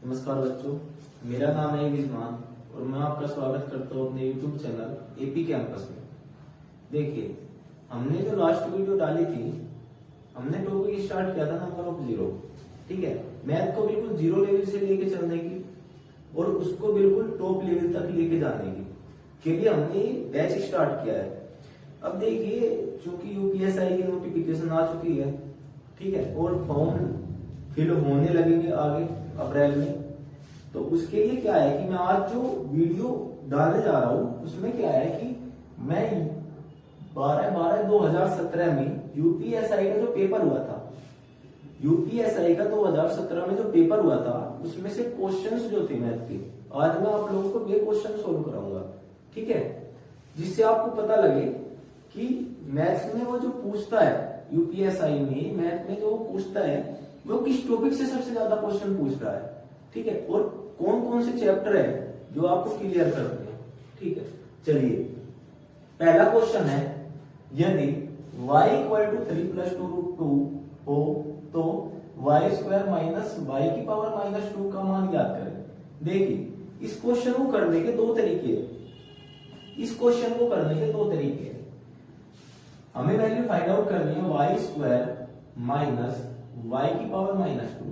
नमस्कार बच्चों, मेरा नाम है विजमान और मैं आपका स्वागत करता हूँ अपने YouTube चैनल एपी कैंपस में। देखिए, हमने जो लास्ट वीडियो डाली थी, हमने टॉपिक स्टार्ट किया था नंबर ऑफ जीरो। ठीक है, मैथ को बिल्कुल जीरो लेवल से लेके चलने की और उसको बिल्कुल टॉप लेवल तक लेके जाने की के लिए हमने बैच स्टार्ट किया है। अब देखिए, चूंकि यूपीएसआई की नोटिफिकेशन आ चुकी है, ठीक है, और फॉर्म फिल होने लगेंगे आगे अप्रैल में, तो उसके लिए क्या है कि मैं आज जो वीडियो डालने जा रहा हूं उसमें क्या है कि मैं 12/12/2017 में यूपीएसआई का जो पेपर हुआ था, यूपीएसआई का 2017 में जो पेपर हुआ था उसमें से क्वेश्चंस जो थे मैथ के, आज मैं आप लोगों को ये क्वेश्चन सोल्व कराऊंगा। ठीक है, जिससे आपको पता लगे कि मैथ्स में वो जो पूछता है, यूपीएसआई में मैथ में जो पूछता है वो किस टॉपिक से सबसे ज्यादा क्वेश्चन पूछ रहा है। ठीक है, और कौन कौन से चैप्टर है जो आपको क्लियर करते हैं। ठीक है, चलिए पहला क्वेश्चन है, यदि y इक्वल टू 3 + 2√2 हो तो y² माइनस y की पावर -2 का मान ज्ञात करें। देखिए, इस क्वेश्चन को करने के दो तरीके हैं। हमें वैल्यू फाइंड आउट करनी है y² माइनस y की पावर -2।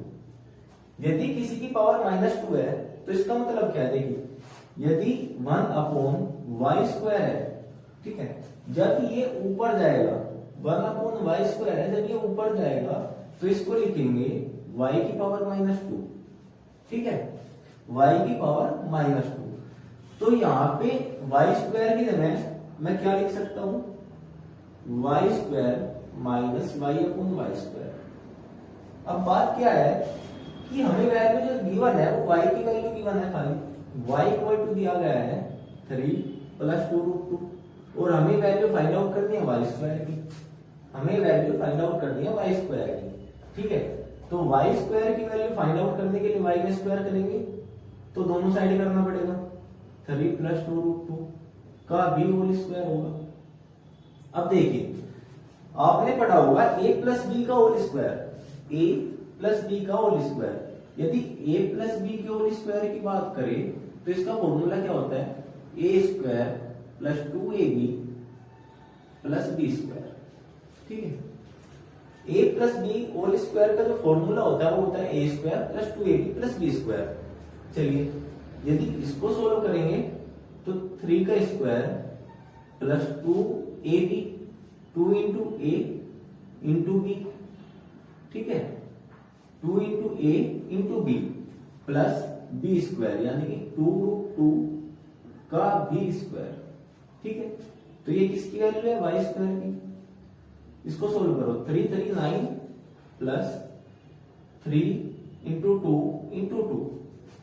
यदि किसी की पावर -2 है तो इसका मतलब क्या है, देखिए, यदि 1/y² है, ठीक है, जब ये ऊपर जाएगा, 1/y² है, जब ये ऊपर जाएगा तो इसको लिखेंगे y की पावर -2। ठीक है, y की पावर -2। तो यहां पे y² की जगह मैं क्या लिख सकता हूं, y² माइनस y/y²। अब बात क्या है कि हमें वैल्यू जो गिवन है वो y की वैल्यू गिवन है, खाली y इक्वल टू दिया गया है 3 + 2√2 और हमें वैल्यू फाइंड आउट करनी है y² की। ठीक है, तो y² की वैल्यू फाइंड आउट करने के लिए y में स्क्वायर करेंगे तो दोनों साइड करना पड़ेगा, 3 + 2√2 का भी होल स्क्वायर होगा। अब देखिए, आपने पढ़ा होगा a + b का होल स्क्वायर, यदि a + b के होल स्क्वायर की बात करें तो इसका फॉर्मूला क्या होता है, a² + 2ab + b²। ठीक है, a + b होल स्क्वायर का जो फॉर्मूला होता है वो होता है a² + 2ab + b²। चलिए, यदि इसको सोल्व करेंगे तो 3 का स्क्वायर + 2ab, 2 × a × b, ठीक है, 2 × a × b प्लस b² यानी कि 2√2 का b²। ठीक है, तो ये किसकी वैल्यू है, y² की। इसको सोल्व करो, 3 × 3 9 प्लस 3 × 2 × 2,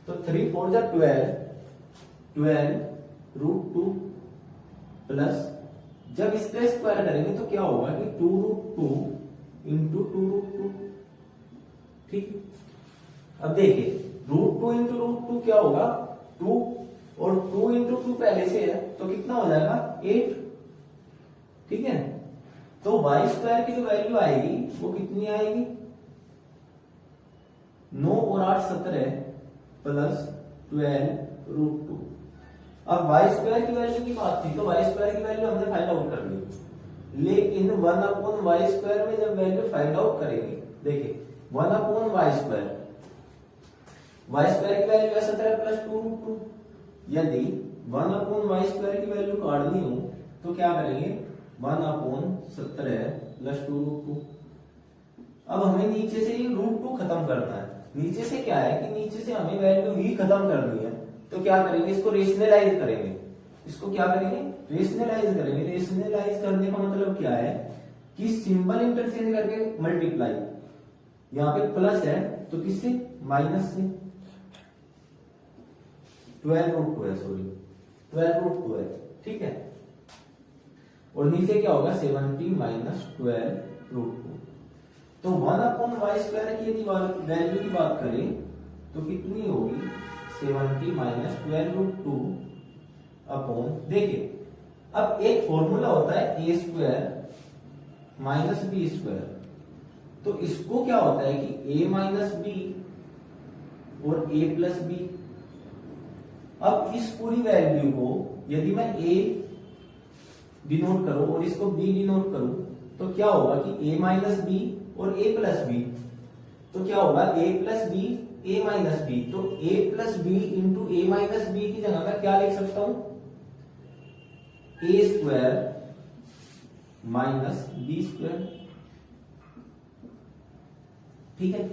तो 3 4 जा 12√2 प्लस, जब इसका स्क्वायर करेंगे तो क्या होगा कि 2√2 × 2√2। ठीक, अब देखिए, √2 × √2 क्या होगा, 2 और 2 × 2 पहले से है तो कितना हो जाएगा, 8। ठीक है, तो y² की जो वैल्यू आएगी वो कितनी आएगी, 9 और 8 17 प्लस 12√2। अब y² की वैल्यू की बात थी तो y² की वैल्यू हमने फाइंड आउट कर ली, लेकिन 1/y² में जब वैल्यू फाइंड आउट करेंगे, देखिए 1/y² की वैल्यू है 17 + 2√2। यदि 1/y² की वैल्यू काटनी हो तो क्या करेंगे, 1/17 + 2√2। अब हमें नीचे से ये √2 खत्म करना है। नीचे से क्या है कि नीचे से हमें वैल्यू ही खत्म करनी है, तो क्या करेंगे, इसको रेशनलाइज करेंगे। रेशनलाइज करने का मतलब क्या है कि सिंबल इंटरचेंज करके मल्टीप्लाई, यहाँ पे प्लस है तो किससे, माइनस से, 12√2 है, सॉरी 12√2 है। ठीक है, और नीचे क्या होगा, 70 - 12√2। तो 1/y² की यदि वैल्यू की बात करें तो कितनी होगी, 70 - 12√2 अपॉन, देखिए अब एक फॉर्मूला होता है a² - b²। तो इसको क्या होता है कि a - b और a प्लस बी। अब इस पूरी वैल्यू को यदि मैं a डिनोट करूं और इसको b डिनोट करूं तो क्या होगा कि a माइनस बी और a प्लस बी। तो क्या होगा a plus b a minus b. तो a plus b into a minus b की जगह मैं क्या लिख सकता हूं, a square minus b square. ठीक है,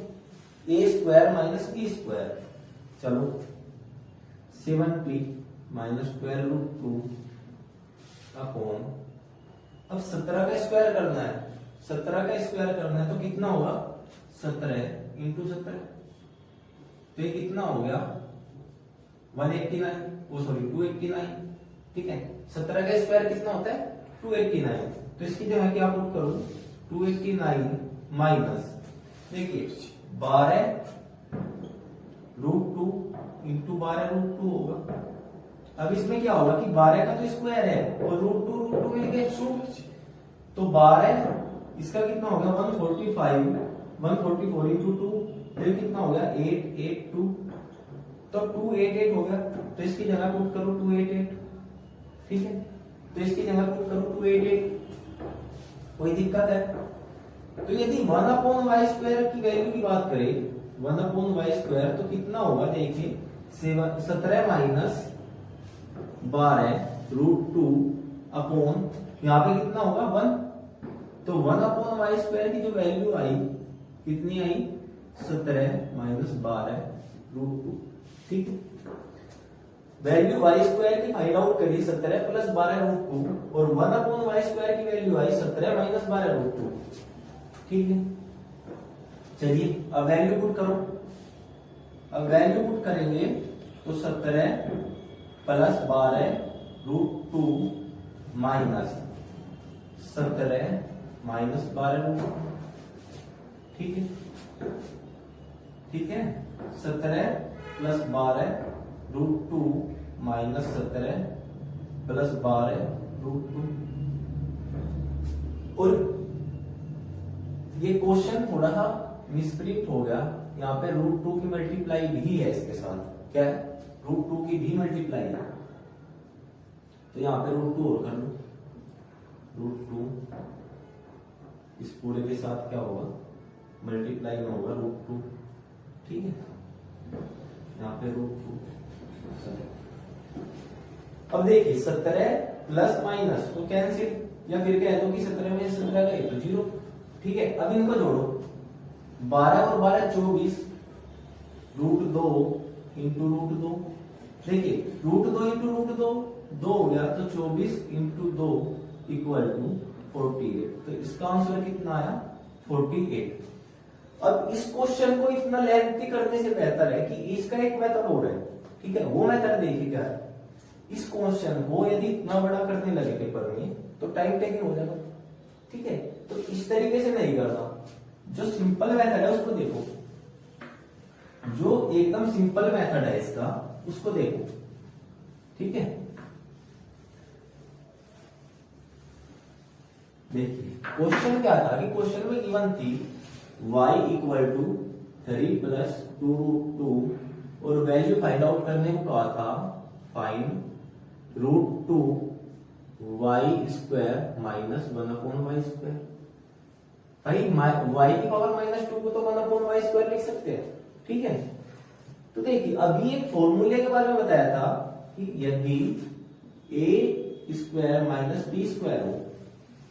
a square minus b square. चलो 70 माइनस स्क्वायर रूट 2 अपॉन, अब 17 का स्क्वायर करना है, 17 का स्क्वायर करना है तो कितना होगा 17 इंटू 17। तो ये कितना हो गया 189, ओ सॉरी 289। ठीक है, 17 का स्क्वायर कितना होता है 289। तो इसकी जगह क्या पुट करूं 289 माइनस, देखिए 12 रूट 2 इंटू 12 रूट 2 होगा। अब इसमें क्या होगा कि 12 का तो स्क्वायर है और रूट 2 मिल गए शूट। तो 12 इसका कितना हो गया 145, 144 इंटू 2 फिर कितना हो गया 882। तो 288 हो गया। तो इसकी जगह पुट करो 288। ठीक है, तो इसकी जगह पुट करो 288। कोई दिक्कत है? तो यदि 1/y² की वैल्यू की बात करें 1/y² तो कितना होगा देखिए 17 माइनस 12 रूट 2 अपॉन यहां पे कितना होगा 1। तो 1/y² की जो वैल्यू आई कितनी आई 17 माइनस 12 रूट 2। ठीक है, वैल्यू y² की फाइंड आउट करी 17 प्लस 12 रूट 2 और 1/y² की वैल्यू आई 17 माइनस 12 रूट 2। ठीक है, चलिए अब वैल्यू पुट करो। अब वैल्यू पुट करेंगे तो 17 plus 12 root 2 minus 17 minus 12 root 2। ठीक है, ठीक है, 17 plus 12 root 2 minus 17 plus 12 root 2। और ये क्वेश्चन थोड़ा सा मिसप्रिंट हो गया, यहाँ पे रूट 2 की मल्टीप्लाई भी है इसके साथ। क्या है रूट 2 की भी मल्टीप्लाई है। तो यहाँ पे रूट 2 और कर लो, रूट 2 इस पूरे के साथ क्या होगा मल्टीप्लाई में होगा रूट 2। ठीक है, यहाँ पे रूट 2। अब देखिए 17 प्लस माइनस तो कैंसिल, या फिर कह दो कि 17 में 17 गए तो 0। ठीक है, अब इनको जोड़ो 12 और 12 24 रूट 2 इंटू रूट 2। देखिए रूट 2 इंटू रूट 2 2 हो गया तो 24 इंटू 2 इक्वल टू 48। तो इसका आंसर कितना आया 48। अब इस क्वेश्चन को इतना लेंथी करने से बेहतर है कि इसका एक मेथड और है। ठीक है, वो मेथड देखिए क्या है। इस क्वेश्चन को यदि इतना बड़ा करने लगे पेपर में तो टाइम टेकिंग हो जाएगा। ठीक है, तो इस तरीके से नहीं करना। जो सिंपल मेथड है उसको देखो, जो एकदम सिंपल मेथड है इसका उसको देखो। ठीक है, देखिए क्वेश्चन क्या था कि क्वेश्चन में गिवन थी y equal to 3 plus 2 root 2 और वैल्यू फाइंड आउट करने को कहा था find root 2 y² minus 1/y²। भाई y की पावर -2 को तो 1/y² लिख सकते हैं। ठीक है, तो देखिए अभी एक फॉर्मूले के बारे में बताया था कि यदि a² माइनस b² हो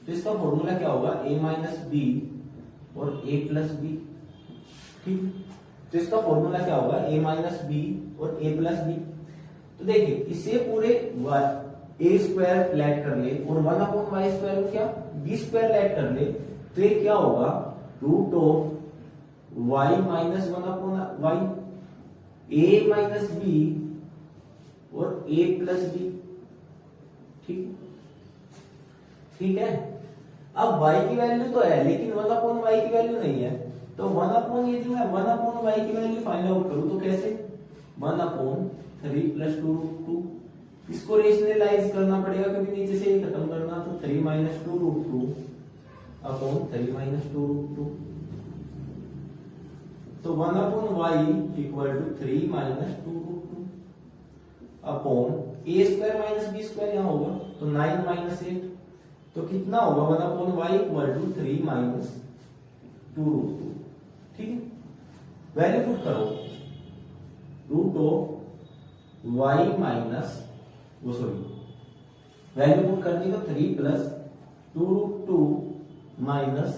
तो इसका फॉर्मूला क्या होगा a माइनस बी और a प्लस बी। ठीक, तो इसका फॉर्मूला क्या होगा a माइनस बी और a प्लस बी। तो देखिए इसे पूरे a² लेट कर ले और 1/y² क्या b² लेट कर ले तो ये क्या होगा root of y minus 1/y a minus b और a प्लस बी। ठीक, ठीक है, अब y की वैल्यू तो है लेकिन 1/y की वैल्यू नहीं है। तो 1/, यदि मैं 1/y की वैल्यू फाइंड आउट करूं तो कैसे 1/3 प्लस 2 रूट 2। इसको रेशनलाइज करना पड़ेगा क्योंकि नीचे से ही खत्म करना। तो 3 minus 2 root 2 upon 3 minus 2 root 2। तो 1/y equal to 3 minus 2√2 upon a square minus b square यहाँ होगा तो 9 माइनस 8 तो कितना होगा 1/y इक्वल टू 3 माइनस 2√2। ठीक है, वैल्यू पुट करो रूट ऑफ y माइनस वो सॉरी वैल्यू पुट करनी तो 3 प्लस 2√2 माइनस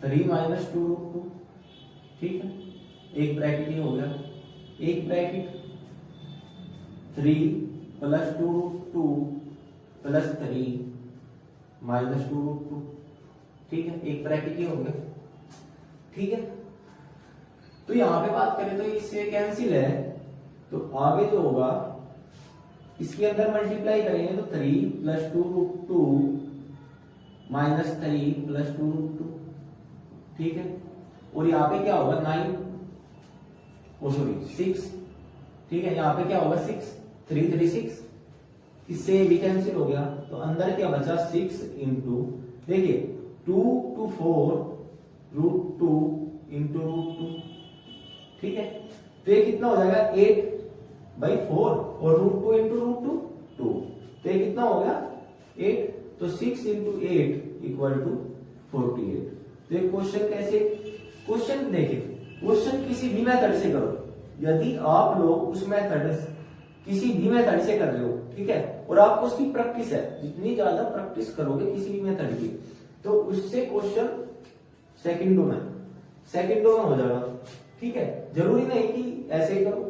3 माइनस 2√2। ठीक है, एक ब्रैकेट ही हो गया, एक ब्रैकेट 3 प्लस 2√2 प्लस 3 माइनस 2√2। ठीक है, एक ब्रैकेट ही हो गया। ठीक है, तो यहां पे बात करें तो इससे कैंसिल है, तो आगे जो होगा इसके अंदर मल्टीप्लाई करेंगे तो 3 प्लस 2√2 माइनस 3 प्लस 2√2। ठीक है, और यहाँ पे क्या होगा 9 ओ सॉरी 6। ठीक है, यहाँ पे क्या होगा 6 3 3 6, इससे भी कैंसिल हो गया तो अंदर क्या बचा 6 इंटू देखिए 2 to 4√2 इंटू √2। ठीक है, तो ये कितना हो जाएगा 8/4 और √2 इंटू √2 2, तो ये कितना हो गया 8, तो 6 इंटू 8 इक्वल टू 48। तो ये क्वेश्चन कैसे, क्वेश्चन देखिए क्वेश्चन किसी भी मेथड से करो, यदि आप लोग उस मेथड किसी भी मेथड से कर रहे हो, ठीक है, और आपको उसकी प्रैक्टिस है, जितनी ज्यादा प्रैक्टिस करोगे किसी भी मेथड की तो उससे क्वेश्चन सेकंडों में हो जाएगा। ठीक है, जरूरी नहीं कि ऐसे ही करो,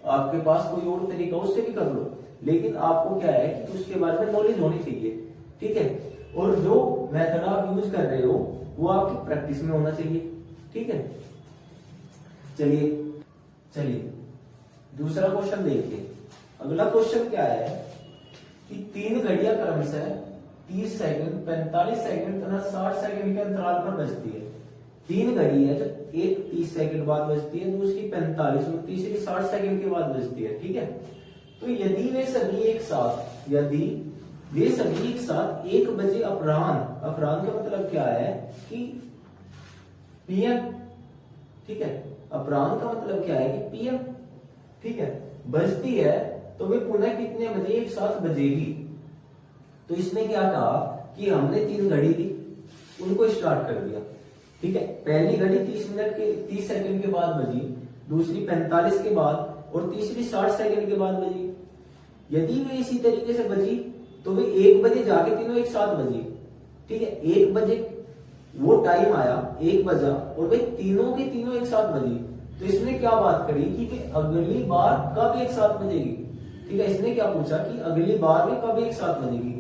आपके पास कोई और तरीका उससे भी कर लो, लेकिन आपको क्या है कि उसके बारे में नॉलेज होनी चाहिए। ठीक है, और जो मेथड आप यूज कर रहे हो वो आपकी प्रैक्टिस में होना चाहिए। ठीक है, चलिए दूसरा क्वेश्चन देखिए। अगला क्वेश्चन क्या है कि 3 घड़ियां क्रमशः 30 सेकंड 45 सेकंड तथा 60 सेकंड के अंतराल पर बजती है। 3 घड़ी है, जब एक 30 सेकंड बाद बजती है, दूसरी 45 और तीसरी 60 सेकंड के बाद बजती है। ठीक है, तो यदि वे सभी एक साथ 1 बजे अपराह्न का मतलब क्या है कि पीएम। ठीक है, अपराह्न का मतलब क्या है कि पीएम। ठीक है, बजती है तो वे पुनः कितने बजे एक साथ बजेगी। तो इसने क्या कहा कि हमने 3 घड़ी दी, उनको स्टार्ट कर दिया। ठीक है, पहली घड़ी 30 सेकंड के बाद बजी, दूसरी 45 के बाद और तीसरी 60 सेकंड के बाद बजी। यदि वे इसी तरीके से बजी तो वे 1 बजे जाके तीनों एक साथ बजी। ठीक है, 1 बजे वो टाइम आया, 1 बजा और वे तीनों के तीनों एक साथ बजी। तो इसने क्या बात करी कि वे अगली बार कब एक साथ बजेगी। ठीक है, इसने क्या पूछा कि अगली बार वे कब एक साथ बजेगी।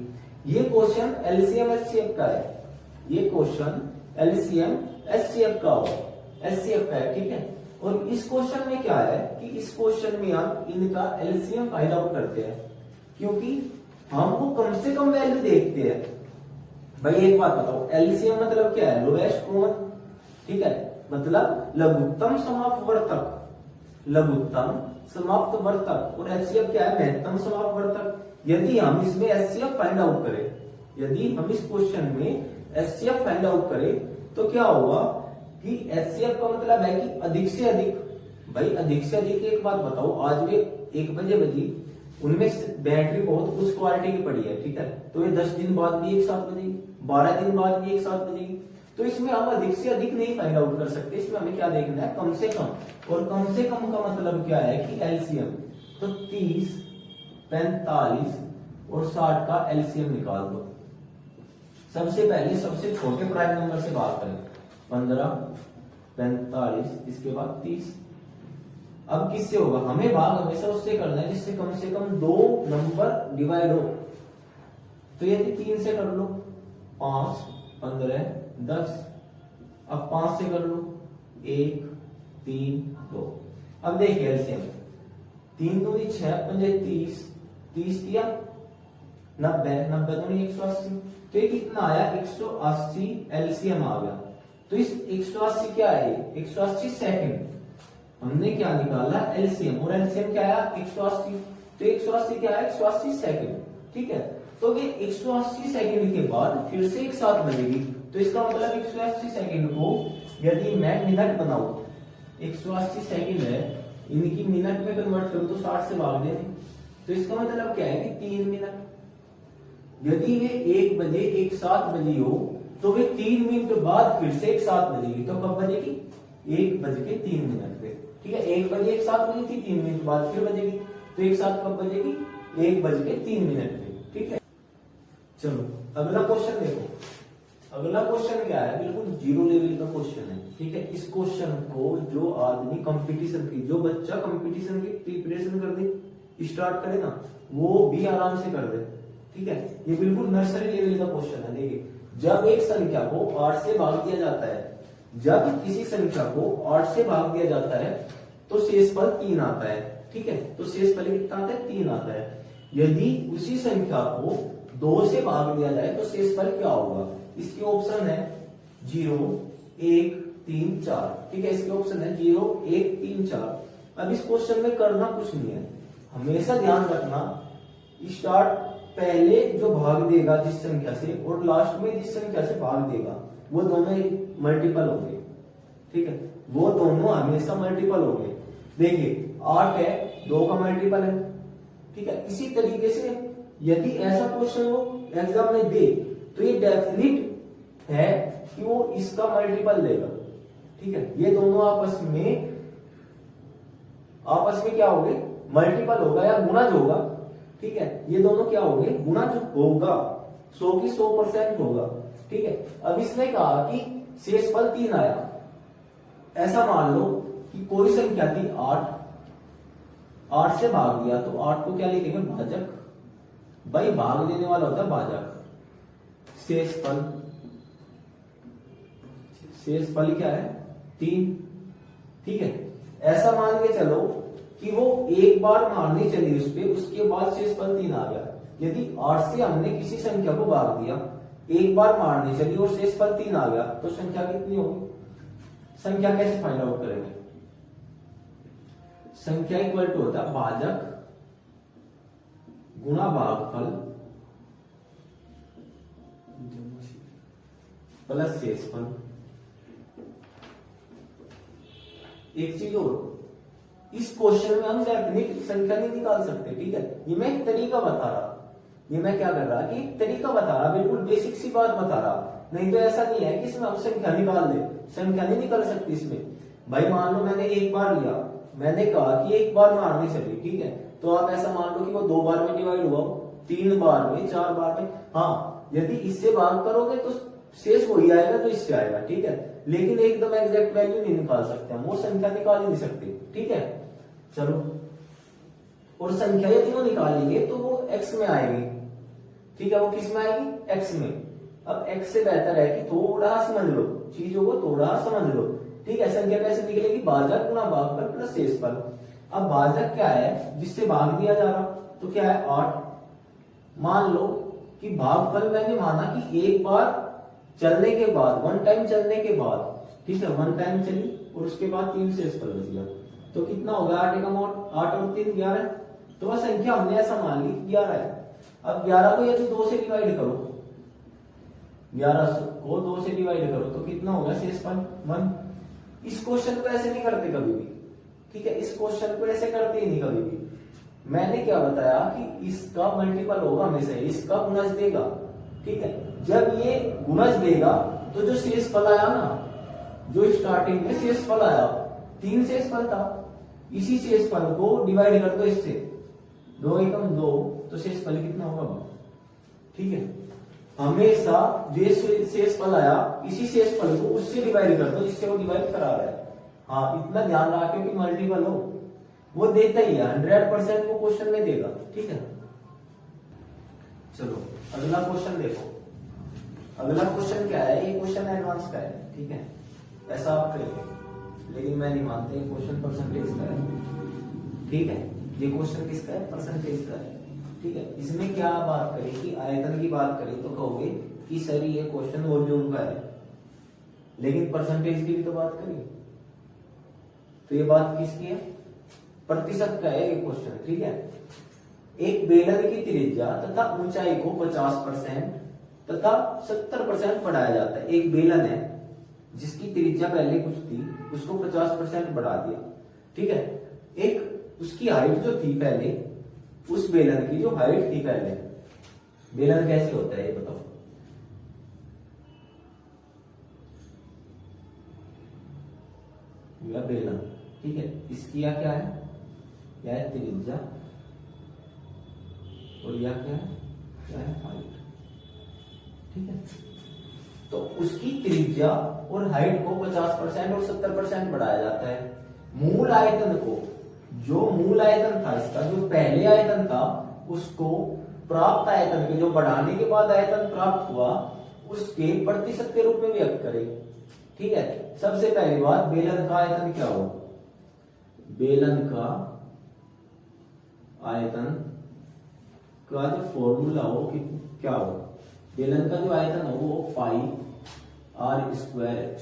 ये क्वेश्चन एलसीएम एचसीएफ का है, ये क्वेश्चन एलसीएम एचसीएफ का है। ठीक है, और इस क्वेश्चन में क्या है कि इस क्वेश्चन में हम इनका एलसीएम फाइंड आउट करते हैं, क्योंकि हमको कम से कम वैल्यू देखते हैं। भाई एक बात बताओ, एलसीएम मतलब क्या है, लोएस्ट कॉमन। ठीक है, मतलब लघुत्तम समाप्त वर्तक, और एचसीएफ क्या है, महत्तम समाप्त वर्तक। यदि हम इसमें एचसीएफ फाइंड आउट करें, यदि हम इस क्वेश्चन में एचसीएफ फाइंड आउट करें तो क्या होगा कि एचसीएफ का मतलब है कि अधिक से अधिक। भाई अधिक से अधिक, एक बात बताओ, आज वे 1 बजे बजी, उनमें बैटरी बहुत उस क्वालिटी की पड़ी है। ठीक है, तो ये 10 दिन बाद भी एक साथ बजेगी, 12 दिन बाद भी एक साथ बजेगी। तो इसमें हम अधिक से अधिक नहीं फाइंड आउट कर सकते, इसमें हमें क्या देखना है, कम से कम। और कम से कम का मतलब क्या है कि एलसीएम, तो 30, 45 और 60 का एलसीएम निकाल दो। सबसे पहले सबसे छोटे प्राइम नंबर से बात करें, 15, 45, इसके बाद 30। अब किससे होगा, हमें भाग हमेशा उससे करना है जिससे कम से कम 2 नंबर डिवाइड हो। तो यदि 3 से कर लो 5, 15, 10। अब 5 से कर लो 1, 3, 2। अब देखिए एलसीएम, 3 दूनी 6, 5 30, 30 दिया 90, 90 दूनी 180। तो ये कितना आया, 180 एलसीएम आ गया। तो इस 180 क्या है, 180 सेकंड। हमने क्या निकाला, एलसीएम, और एलसीएम क्या आया 180। तो 180 क्या है, 180 सेकंड। ठीक है, तो ये 180 सेकंड के बाद फिर से एक साथ बजेगी। तो इसका मतलब 180 सेकंड को यदि मैं मिनट बनाऊं 180 सेकंड है, इनकी मिनट में कन्वर्ट करो तो 60 से भाग देंगे, तो इसका मतलब क्या है कि 3 मिनट। यदि वे 1 बजे एक साथ बजी हो तो वे 3 मिनट बाद फिर से एक साथ बजेगी, तो कब बजेगी? 1:03 पे। ठीक है, 1 बजे एक साथ बजी थी, 3 मिनट बाद फिर बजेगी, तो एक साथ कब बजेगी? 1:03 पे। ठीक है, चलो अगला क्वेश्चन देखो। अगला क्वेश्चन क्या है? बिल्कुल जीरो लेवल का क्वेश्चन है। ठीक है, इस क्वेश्चन को जो आदमी कंपटीशन की, जो बच्चा कंपटीशन की प्रिपरेशन कर दे, स्टार्ट करे ना, वो भी आराम से कर दे। ठीक है, ये बिल्कुल नर्सरी लेवल का क्वेश्चन है। देखिए, जब एक संख्या को 8 से भाग दिया जाता है, जब किसी संख्या को 8 से भाग दिया जाता है तो शेषफल 3 आता है। ठीक है, तो शेषफल कितना आता है? 3 आता है। यदि उसी संख्या को 2 से भाग दिया जाए तो शेषफल क्या होगा? इसके ऑप्शन है 0, 1, 3, 4। ठीक है, इसके ऑप्शन है 0, 1, 3, 4। अब इस क्वेश्चन में करना कुछ नहीं है, हमेशा ध्यान रखना, स्टार्ट पहले जो भाग देगा जिस संख्या से और लास्ट में जिस संख्या से भाग देगा वो दोनों मल्टीपल होंगे। ठीक है, वो दोनों हमेशा मल्टीपल होंगे। देखिए 8 है, 2 का मल्टीपल है। ठीक है, इसी तरीके से यदि ऐसा क्वेश्चन वो एग्जाम में दे तो ये डेफिनिट है कि वो इसका मल्टीपल देगा। ठीक है, ये दोनों आपस में क्या हो गए? मल्टीपल होगा या गुणज होगा। ठीक है, ये दोनों क्या होंगे? गुणज होगा, 100 की 100% होगा। ठीक है, अब इसने कहा कि शेषफल 3 आया। ऐसा मान लो कि कोई संख्या थी 8 से भाग दिया, तो 8 को क्या लिखेंगे? भाजक। भाई भाग देने वाला होता है भाजक। शेषफल क्या है? 3। ठीक है, ऐसा मान के चलो कि वो एक बार मारनी चली उस पे, उसके बाद शेषफल 3 आ गया। यदि 8 से हमने किसी संख्या को भाग दिया, एक बार मारनी चली और शेषफल 3 आ गया, तो संख्या कितनी होगी? संख्या कैसे फाइंड आउट करेंगे? संख्या इक्वल टू होता है भाजक गुणा भागफल प्लस शेषफल। एक चीज और, इस क्वेश्चन में हम डेफिनेट संख्या नहीं निकाल सकते। ठीक है, ये मैं एक तरीका बता रहा, ये मैं क्या कर रहा कि एक तरीका बता रहा, बिल्कुल बेसिक सी बात बता रहा। नहीं तो ऐसा नहीं है कि इसमें हम संख्या निकाल दे, संख्या नहीं निकल सकती इसमें। भाई मान लो मैंने एक बार लिया, मैंने कहा कि एक बार मारनी चली। ठीक है, तो आप ऐसा मान लो कि वो 2 बार में डिवाइड हुआ, 3 बार में, 4 बार में। हाँ, यदि इससे भाग करोगे तो शेष वही आएगा जो इससे आएगा। ठीक है, लेकिन एकदम एग्जैक्ट वैल्यू नहीं निकाल सकते हम, वो संख्या निकाल ही नहीं सकते। ठीक है, चलो, और संख्या यदि वो निकालेंगे तो वो x में आएगी। ठीक है, वो किस में आएगी? x में। अब x से बेहतर है कि थोड़ा समझ लो चीजों को, थोड़ा समझ लो। ठीक है, संख्या कैसे निकलेगी? भाजक गुणा भागफल प्लस शेषफल। अब भाजक क्या है? जिससे भाग दिया जा रहा, तो क्या है? 8। मान लो कि भागफल मैंने माना कि एक बार चलने के बाद, 1 टाइम चलने के बाद, ठीक है, 1 टाइम चली और उसके बाद 3 शेषफल बच गया, तो कितना होगा? 8 एकम 8 और 3 11। तो वह संख्या हमने ऐसा मान ली 11 है। अब 11 को यदि 2 से डिवाइड करो, 11 को 2 से डिवाइड करो तो कितना होगा? शेषफल 1। इस क्वेश्चन को ऐसे नहीं करते कभी भी। ठीक है, इस क्वेश्चन को ऐसे करते ही नहीं कभी भी। मैंने क्या बताया कि इसका मल्टीपल होगा हमेशा, इसका गुणज देगा। ठीक है, जब ये गुणज देगा तो जो शेषफल आया ना, जो स्टार्टिंग में शेषफल आया, 3 शेषफल था, इसी शेषफल को डिवाइड कर दो इससे, 2 एकम 2, तो शेषफल कितना होगा? ठीक है, हमेशा जो शेषफल आया इसी शेषफल को उससे डिवाइड कर दो जिससे वो डिवाइड करा रहा है। हाँ, इतना ध्यान रखो कि मल्टीपल हो, वो देता ही है, 100% वो क्वेश्चन में देगा। ठीक है, चलो अगला क्वेश्चन देखो। अगला क्वेश्चन क्या है? ये क्वेश्चन एडवांस का है। ठीक है, ऐसा आप करेंगे, लेकिन मैं नहीं मानता ये क्वेश्चन परसेंटेज का है। ठीक है, ये क्वेश्चन किसका है? परसेंटेज का है। ठीक है, इसमें क्या बात करें कि आयतन की बात करें तो कहोगे कि सर ये क्वेश्चन वॉल्यूम का है, लेकिन परसेंटेज की भी तो बात करें, तो ये बात किसकी है? प्रतिशत का है ये क्वेश्चन। ठीक है, एक बेलन की त्रिज्या तथा ऊंचाई को 50% तथा 70% बढ़ाया जाता है। एक बेलन है जिसकी त्रिज्या पहले कुछ थी, उसको 50% बढ़ा दिया, ठीक है। एक उसकी हाइट जो थी पहले, उस बेलन की जो हाइट थी पहले, बेलन कैसे होता है ये बताओ। या बेलन, ठीक है, इसकी या क्या है, क्या है त्रिज्या, और या क्या है हाइट, ठीक है। तो उसकी त्रिज्या और हाइट को 50% और 70% बढ़ाया जाता है। मूल आयतन को, जो मूल आयतन था इसका, जो पहले आयतन था, उसको प्राप्त आयतन के, जो बढ़ाने के बाद आयतन प्राप्त हुआ, उसके प्रतिशत के रूप में व्यक्त करें, ठीक है। सबसे पहली बात, बेलन का आयतन क्या हो, बेलन का आयतन का जो फॉर्मूला हो कि क्या हो, बेलन का जो आयतन हो वो पाई आर स्क्वायर एच,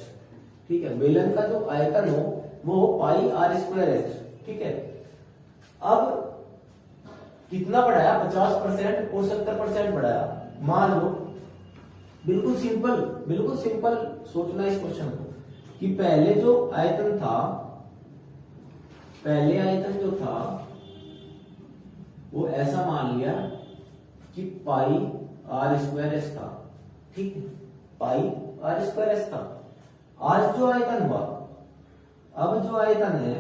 ठीक है। बेलन का जो आयतन हो वो पाई आर स्क्वायर एच, ठीक है। अब कितना बढ़ाया, 50% और 70% बढ़ाया। मान लो, बिल्कुल सिंपल सोचना इस क्वेश्चन को, कि पहले जो आयतन था, पहले आयतन जो था वो ऐसा मान लिया कि पाई आर स्क्वायर एस था, ठीक है, पाई आर स्क्वायर एस था। आज जो आयतन हुआ, अब जो आयतन है,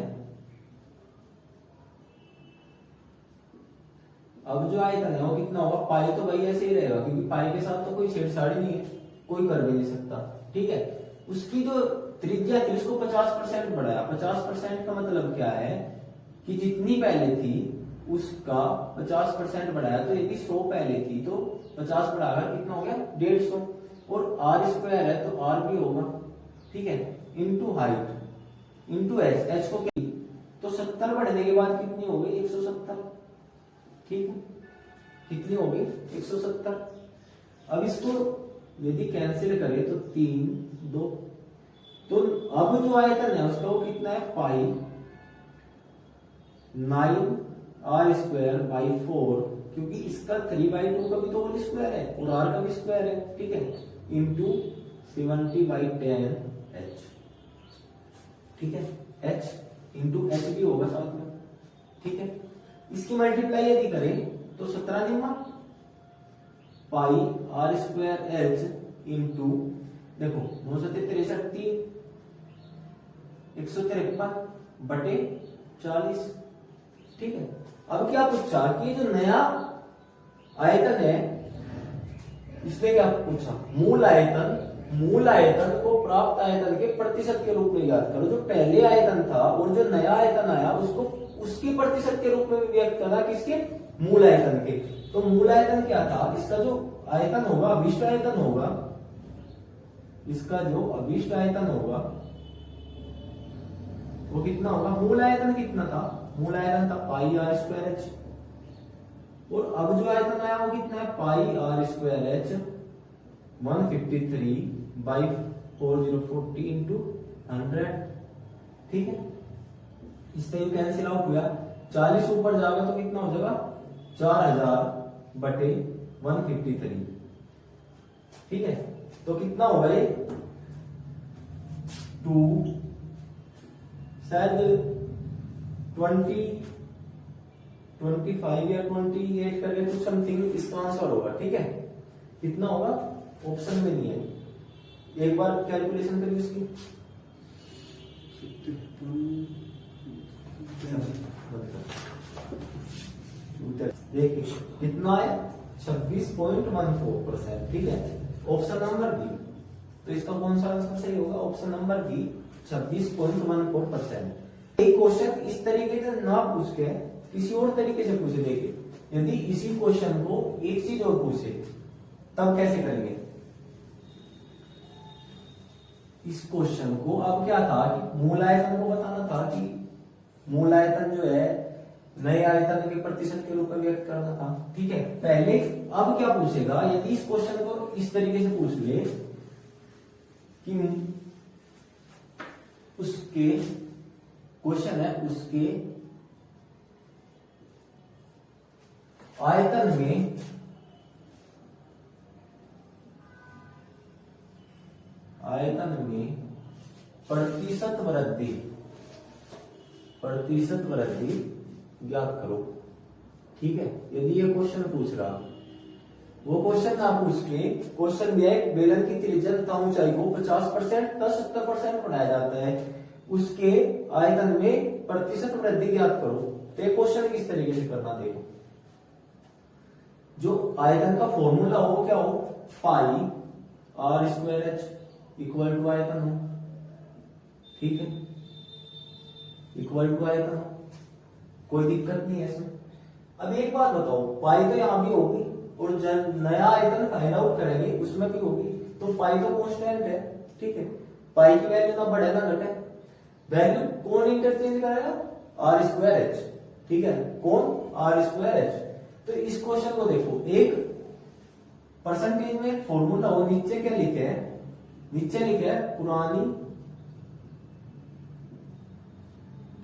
अब जो आयतन है वो कितना होगा, पाई तो भाई ऐसे ही रहेगा, क्योंकि पाई के साथ तो कोई छेड़छाड़ नहीं है, कोई कर भी नहीं सकता, ठीक है। उसकी जो त्रिज्या थी उसको 50% बढ़ाया। 50% का मतलब क्या है कि जितनी पहले थी उसका 50% बढ़ाया। तो यदि 100 पहले थी तो 50 बढ़ाकर कितना हो गया, 150, और आर स्क्वायर है तो आर भी होगा, ठीक है, into height into H, H को तो 70 बढ़ने के बाद कितनी हो गई, 170, ठीक है, कितनी हो गई, 170। अब इसको यदि कैंसिल करें तो 3 2, तो अब जो आयतन है उसका वो कितना है, पाई 9 आर स्क्वायर बाई 4, क्योंकि इसका 3/2 का भी तो होल स्क्वायर है और आर का भी स्क्वायर है, ठीक है, इंटू 70/10 एच, ठीक है, एच इंटू एच भी होगा साथ में, ठीक है। इसकी मल्टीप्लाई यदि करें तो 17 निम्मा पाई आर स्क्वायर एच इंटू, देखो 9 7 63 153 बटे 40, ठीक है। अब क्या पूछा कि जो नया आयतन है, इसने क्या पूछा, मूल आयतन को प्राप्त आयतन के प्रतिशत के रूप में याद करो। जो पहले आयतन था और जो नया आयतन आया उसको उसके प्रतिशत के रूप में व्यक्त करना, किसके, मूल आयतन के। तो मूल आयतन क्या था, इसका जो आयतन होगा, अभिष्ट आयतन होगा, इसका जो अभिष्ट आयतन होगा वो कितना होगा, मूल आयतन कितना था, मूल आयतन था पाई आर स्क्वायर एच, और अब जो आयतन आया वो कितना है, पाई आर स्क्वायर एच 153/4040 इंटू 100, ठीक है। इससे कैंसिल आउट हुआ, 40 ऊपर जाएगा तो कितना हो जाएगा, 4000 बटे 153, ठीक है। तो कितना होगा ये, 2 शायद 25 या 28 करके कुछ समथिंग इसका आंसर होगा, ठीक है। कितना होगा, ऑप्शन में नहीं है, एक बार कैलकुलेशन करिए इसकी। देखिए कितना है, 26.14%, ठीक है। ऑप्शन नंबर बी, तो इसका कौन सा आंसर सही होगा, ऑप्शन नंबर बी 26.14%। एक क्वेश्चन इस तरीके से ना पूछ के किसी और तरीके से पूछे, देखिए यदि इसी क्वेश्चन को एक चीज और पूछे तब कैसे करेंगे। इस क्वेश्चन को अब क्या था कि मूल आयतन को बताना था, कि मूल आयतन जो है नए आयतन के प्रतिशत के रूप में व्यक्त करना था, ठीक है, पहले। अब क्या पूछेगा, यदि इस क्वेश्चन को इस तरीके से पूछ ले कि उसके क्वेश्चन है, उसके आयतन में प्रतिशत वृद्धि ज्ञात करो। ठीक है, यदि ये क्वेश्चन पूछ रहा, वो क्वेश्चन ना पूछ के क्वेश्चन दिया है बेलन की त्रिज्या तथा ऊंचाई को 50% तथा 70% बढ़ाया जाता है, उसके आयतन में प्रतिशत वृद्धि ज्ञात करो। तो ये क्वेश्चन किस तरीके से करना, देखो जो आयतन का फॉर्मूला हो वो क्या हो, pi r square h equal to आयतन हो। ठीक है, इक्वल टू आयतन हो, कोई दिक्कत नहीं है इसमें। अब एक बात बताओ, पाई तो यहां भी होगी और जब नया आयतन फाइंड आउट करेंगे उसमें भी होगी, तो पाई तो कांस्टेंट है। ठीक है, पाई की वैल्यू ना बढ़े ना घटे, वैल्यू कौन इंटरचेंज करेगा, आर स्क्वायर एच। ठीक है, कौन, आर स्क्वायर एच। तो इस क्वेश्चन को देखो, एक परसेंटेज में एक फॉर्मूला हो, नीचे क्या लिखे है, नीचे लिखे है पुरानी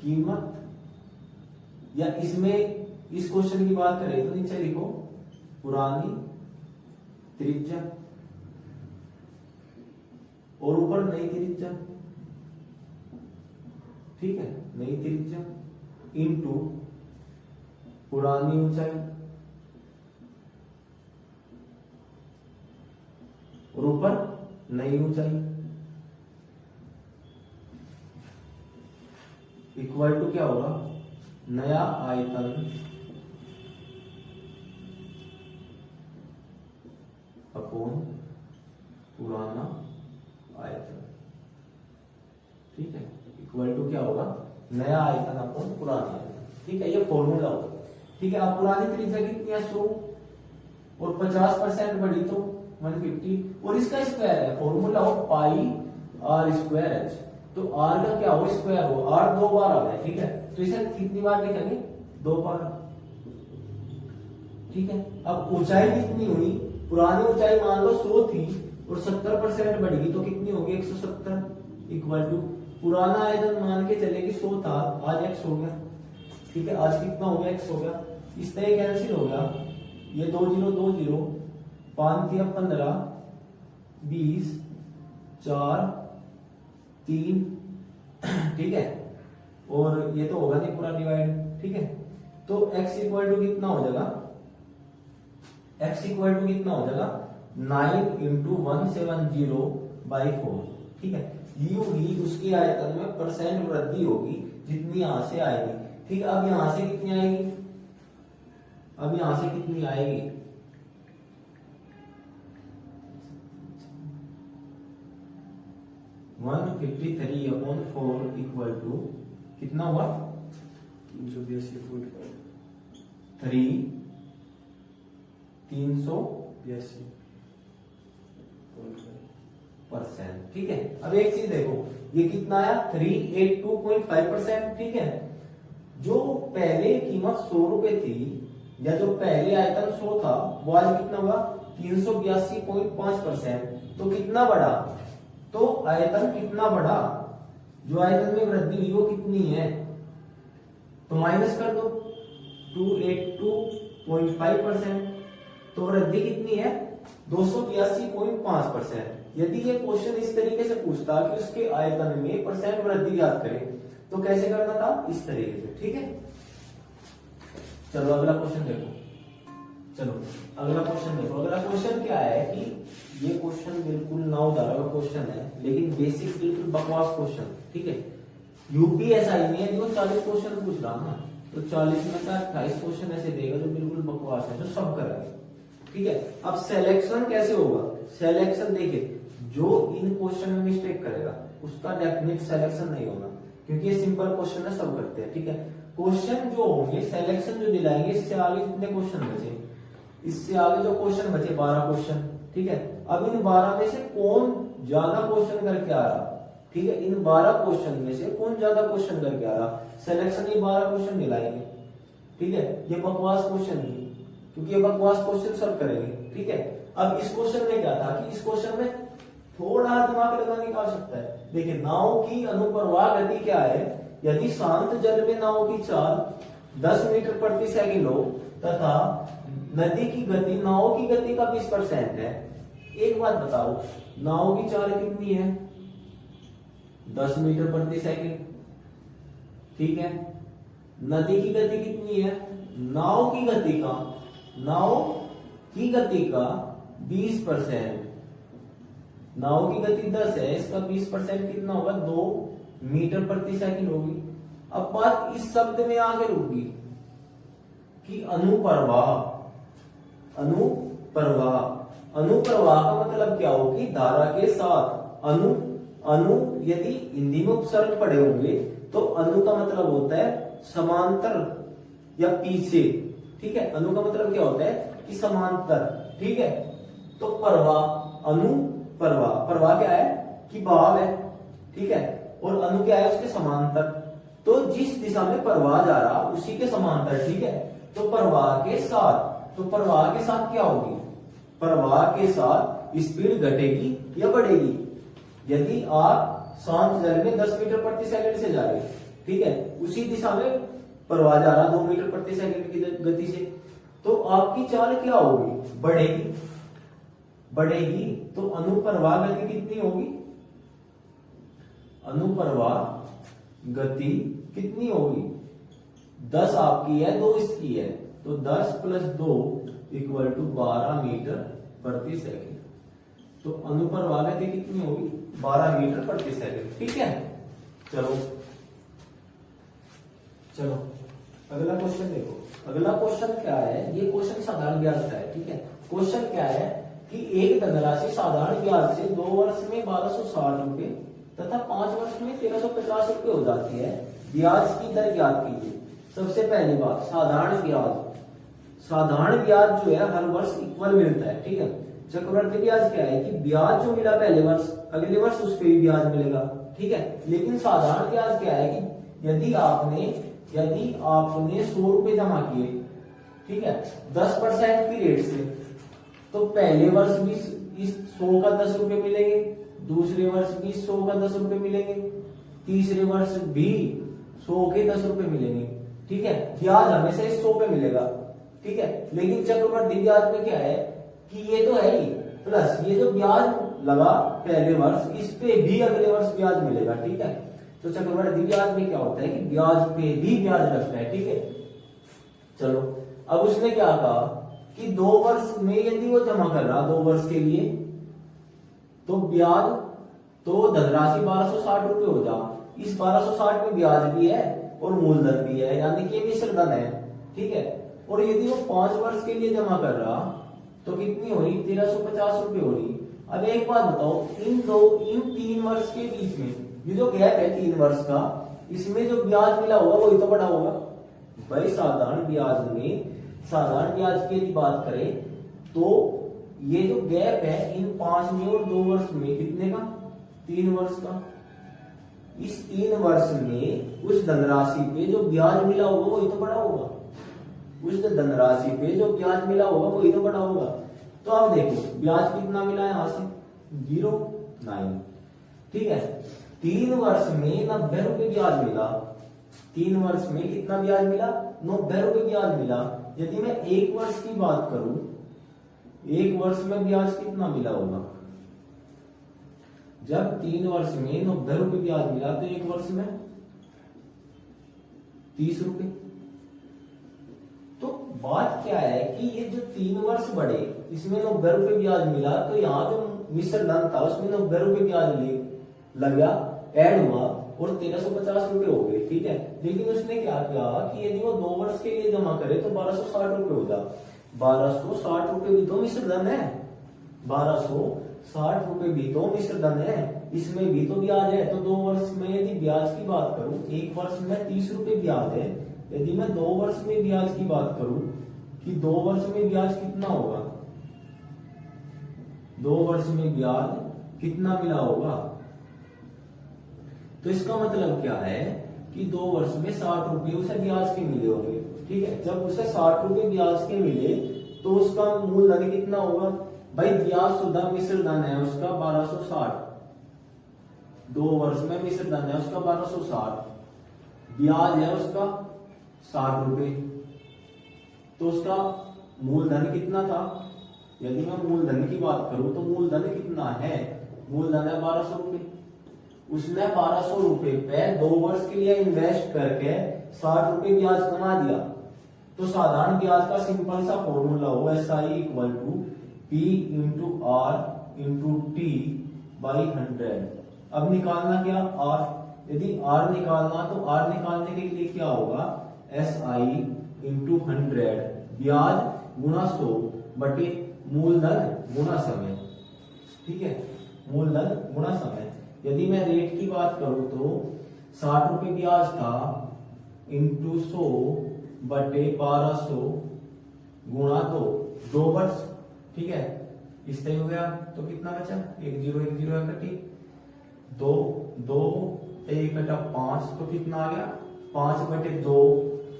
कीमत, या इसमें इस क्वेश्चन की बात करें तो नीचे लिखो पुरानी त्रिज्या और ऊपर नई त्रिज्या। ठीक है, नई त्रिज्या इनटू पुरानी ऊंचाई और ऊपर नई ऊंचाई इक्वल टू क्या होगा, नया आयतन अपॉन पुराना आयतन। ठीक है, इक्वल टू क्या होगा, नया आयतन अपॉन पुराना आयतन। ठीक है, ये फॉर्मूला होगा। ठीक है, अब पुरानी त्रिज्या कितनी है, 100 और 50% बढ़ी तो 150 और इसका स्क्वायर है, फॉर्मूला हो पाई आर स्क्वायर एच। तो आर का क्या हो, स्क्वायर हो, आर 2 बार आ गया। ठीक है, तो इसे कितनी बार लिखेंगे, 2 बार। ठीक है, अब ऊंचाई कितनी हुई, पुरानी ऊंचाई मान लो 100 थी और 70% बढ़ी तो कितनी होगी, 170 इक्वल टू पुराना आयतन मान के चले कि 100 था, आज x हो गया। ठीक है, आज कितना हो गया, x हो गया। इस तरह कैंसिल हो गया, ये 2 0 2 0, 5 3 15 20 4 3। ठीक है, और ये तो होगा नहीं पूरा डिवाइड। ठीक है, तो x इक्वल टू कितना हो जाएगा, x इक्वल टू कितना हो जाएगा, 9 इंटू 170/4। ठीक है, ये होगी उसकी आयतन में परसेंट वृद्धि होगी जितनी यहां से आएगी। ठीक है, अब यहां से कितनी आएगी, अब यहां से कितनी आएगी, 153/4 इक्वल टू कितना हुआ, 382.5 382%। ठीक है, अब एक चीज देखो, ये कितना आया, 382.5%। ठीक है, जो पहले कीमत 100 रुपए थी या जो पहले आयतन 100 था वो आज कितना हुआ, 382.5%। तो कितना बढ़ा, तो आयतन कितना बढ़ा, जो आयतन में वृद्धि हुई वो कितनी है, तो माइनस कर दो, 282.5%। तो वृद्धि कितनी है, 282.5%। यदि ये क्वेश्चन इस तरीके से पूछता कि उसके आयतन में परसेंट वृद्धि ज्ञात करें तो कैसे करना था, इस तरीके से। ठीक है, चलो अगला क्वेश्चन देखो। चलो अगला क्वेश्चन देखो। अगला क्वेश्चन क्या है कि ये क्वेश्चन बिल्कुल 9 धारा का क्वेश्चन है, लेकिन बेसिक बिल्कुल बकवास क्वेश्चन। ठीक है, यूपीएसआई में जो 40 क्वेश्चन पूछ रहा ना, तो 40 में का 28 क्वेश्चन ऐसे देगा जो बिल्कुल बकवास है, जो सब कराएगा। ठीक है, अब सिलेक्शन कैसे होगा, सिलेक्शन देखिए, जो इन क्वेश्चन में मिस्टेक करेगा उसका डेफिनेट सिलेक्शन नहीं होगा, क्योंकि ये सिंपल क्वेश्चन है, सब करते हैं। ठीक है, क्वेश्चन जो होंगे सिलेक्शन जो दिलाएंगे, इससे आगे कितने क्वेश्चन बचे, इससे आगे जो क्वेश्चन बचे 12 क्वेश्चन। ठीक है, अब इन 12 में से कौन ज्यादा क्वेश्चन करके आ रहा, ठीक है, इन 12 क्वेश्चन में से कौन ज्यादा क्वेश्चन करके आ रहा, सिलेक्शन ये 12 क्वेश्चन दिलाएंगे। ठीक है, ये बकवास क्वेश्चन थी क्योंकि ये बकवास क्वेश्चन सब करेंगे। ठीक है, अब इस क्वेश्चन में क्या था कि इस क्वेश्चन में थोड़ा दिमाग लगा निकाल सकता है। देखिए, नाव की अनुप्रवाह गति क्या है, यदि शांत जल में नाव की चाल 10 मीटर प्रति सेकंड हो तथा नदी की गति नाव की गति का 20% है। एक बात बताओ, नाव की चाल कितनी है, 10 मीटर प्रति सेकंड। ठीक है, नदी की गति कितनी है, नाव की गति का 20%, नाव की गति 10 है, इसका 20% कितना होगा, 2 मीटर प्रति सेकंड होगी। अब बात इस शब्द में आगे रुकी कि अनुप्रवाह का मतलब क्या हो कि धारा के साथ अनु यदि हिंदी में उपसर्ग पढ़े होंगे तो अनु का मतलब होता है समांतर या पीछे। ठीक है, अनु का मतलब क्या होता है कि समांतर। ठीक है, तो प्रवाह क्या है कि बहाव है। ठीक है, और अनु क्या है, उसके समांतर। तो जिस दिशा में प्रवाह जा रहा उसी के समांतर। ठीक है, तो प्रवाह के साथ क्या होगी, प्रवाह के साथ स्पीड घटेगी या बढ़ेगी। यदि आप शांत जल में 10 मीटर प्रति सेकंड से जा रहे, ठीक है, उसी दिशा में प्रवाह जा रहा 2 मीटर प्रति सेकंड की गति से, तो आपकी चाल क्या होगी, बढ़ेगी। तो अनुप्रवाह गति कितनी होगी, अनुप्रवाह गति कितनी होगी, 10 आपकी है, 2 इसकी है, तो 10 + 2 = 12 मीटर प्रति सेकंड। तो अनुप्रवाह गति कितनी होगी, 12 मीटर प्रति सेकंड। ठीक है, चलो अगला क्वेश्चन देखो। अगला क्वेश्चन क्या है, ये क्वेश्चन साधारण ब्याज का है। ठीक है, क्वेश्चन क्या है कि एक धनराशि साधारण ब्याज से 2 वर्ष में 1260 रुपए तथा 5 वर्ष में 1350 रुपए हो जाती है। ब्याज की दर ज्ञात कीजिए। सबसे पहली बात, साधारण ब्याज जो है हर वर्ष इक्वल मिलता है। ठीक है, चक्रवृद्धि ब्याज क्या है कि ब्याज जो मिला पहले वर्ष, अगले वर्ष उस पर भी ब्याज मिलेगा। ठीक है, लेकिन साधारण ब्याज क्या है कि यदि आपने 100 रुपए जमा किए, ठीक है, 10% की रेट से, तो पहले वर्ष भी इस 100 का 10 रुपए मिलेंगे, दूसरे वर्ष भी 100 का 10 रुपए मिलेंगे, तीसरे वर्ष भी 100 के 10 रुपए मिलेंगे। ठीक है, ब्याज हमेशा इस 100 पे मिलेगा। ठीक है, लेकिन चक्रवृद्धि ब्याज में क्या है कि ये तो है ही, प्लस ये जो ब्याज लगा पहले वर्ष, इस पे भी अगले वर्ष ब्याज मिलेगा। ठीक है, तो चक्रवृद्धि ब्याज में क्या होता है कि ब्याज पे भी ब्याज लगता है। ठीक है, चलो अब उसने क्या कहा कि 2 वर्ष में यदि वो जमा कर रहा 2 वर्ष के लिए, तो ब्याज, तो धनराशि 1260 रुपए हो जा। इस 1260 में ब्याज भी है और मूलधन भी है, यानी कि मिश्र धन है। ठीक है, और यदि वो 5 वर्ष के लिए जमा कर रहा तो कितनी हो रही, 1350 रुपए हो रही। अब एक बात बताओ, इन 3 वर्ष के बीच में ये जो गैप है 3 वर्ष का, इसमें जो ब्याज मिला होगा वही तो बड़ा होगा भाई। साधारण ब्याज की यदि बात करें तो ये जो गैप है इन 5 में और 2 वर्ष में कितने का, 3 वर्ष का। इस 3 वर्ष में उस धनराशि पे जो ब्याज मिला होगा वही तो बड़ा होगा, उस धनराशि पे जो ब्याज मिला होगा वही तो बड़ा होगा। तो अब देखो ब्याज कितना मिला है, यहां से 0.9। ठीक है, 3 वर्ष में 90 रुपए ब्याज मिला। 3 वर्ष में कितना ब्याज मिला, 90 रुपए ब्याज मिला। यदि मैं 1 वर्ष की बात करूं, 1 वर्ष में ब्याज कितना मिला होगा, जब 3 वर्ष में 90 रुपए ब्याज मिला तो 1 वर्ष में 30 रुपए। तो बात क्या है कि ये जो 3 वर्ष बढ़े, इसमें 90 रुपए ब्याज मिला, तो यहाँ जो मिश्र धन था उसमें 90 रुपए ब्याज लगा, ऐड हुआ और 1350 रुपए हो गए। ठीक है, लेकिन उसने क्या किया कि यदि वो 2 वर्ष के लिए जमा करे तो 1260 रुपए हो जा। 1260 रुपए भी तो मिश्र धन है, 1260 रुपए भी तो मिश्र धन है, इसमें भी तो ब्याज है। तो 2 वर्ष में यदि ब्याज की बात करूं, 1 वर्ष में 30 रुपए ब्याज है। यदि मैं 2 वर्ष में ब्याज की बात करूं कि 2 वर्ष में ब्याज कितना होगा, 2 वर्ष में ब्याज कितना मिला होगा, तो इसका मतलब क्या है कि 2 वर्ष में 60 रुपए उसे ब्याज के मिले होंगे। ठीक है, जब उसे 60 रुपए ब्याज के मिले तो उसका मूलधन कितना होगा भाई, ब्याज शुद्ध मिश्र धन है उसका 1260, 2 वर्ष में मिश्र धन है उसका 1260, ब्याज है उसका 60 रुपए, तो उसका मूलधन कितना था। यदि मैं मूलधन की बात करूं तो मूलधन कितना है, मूलधन है 1200 रुपए। उसने 1200 रुपए पे 2 वर्ष के लिए इन्वेस्ट करके 60 रुपए ब्याज कमा दिया। तो साधारण ब्याज का सिंपल सा फॉर्मूला हो SI equal to P into R into T by 100। अब निकालना क्या R, यदि R निकालना तो R निकालने के लिए क्या होगा SI इंटू 100 ब्याज गुना 100 बटे मूलधन गुना समय। ठीक है, मूलधन गुना समय। यदि मैं रेट की बात करूं तो 60 रुपए ब्याज था इंटू 100 बटे 1200 गुणा 2 वर्ष। ठीक है, इस तरह हो गया तो कितना बचा 1 0 1 0 कटी 2 2 1 बटा 5 तो कितना आ गया 5 बटे 2